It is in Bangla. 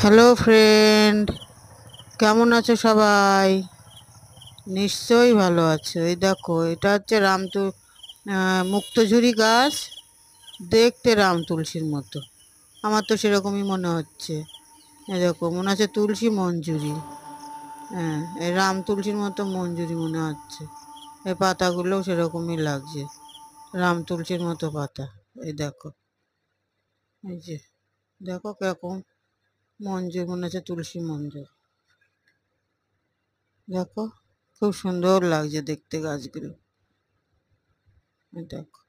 হ্যালো ফ্রেন্ড, কেমন আছো সবাই? নিশ্চয়ই ভালো আছো। এই দেখো, এটা হচ্ছে মুক্তঝুরি গাছ। দেখতে রাম তুলসীর মতো, আমার তো সেরকমই মনে হচ্ছে। এই দেখো, মনে হচ্ছে তুলসী মঞ্জুরি। হ্যাঁ, এই রাম তুলসীর মতো মঞ্জুরি মনে হচ্ছে। এই পাতাগুলোও সেরকমই লাগছে, রাম তুলসীর মতো পাতা। এই দেখো, এই যে দেখো কিরকম মঞ্জুর, মনে হচ্ছে তুলসী মঞ্জুর। দেখো, খুব সুন্দর লাগছে দেখতে গাছগুলো। এই দেখো।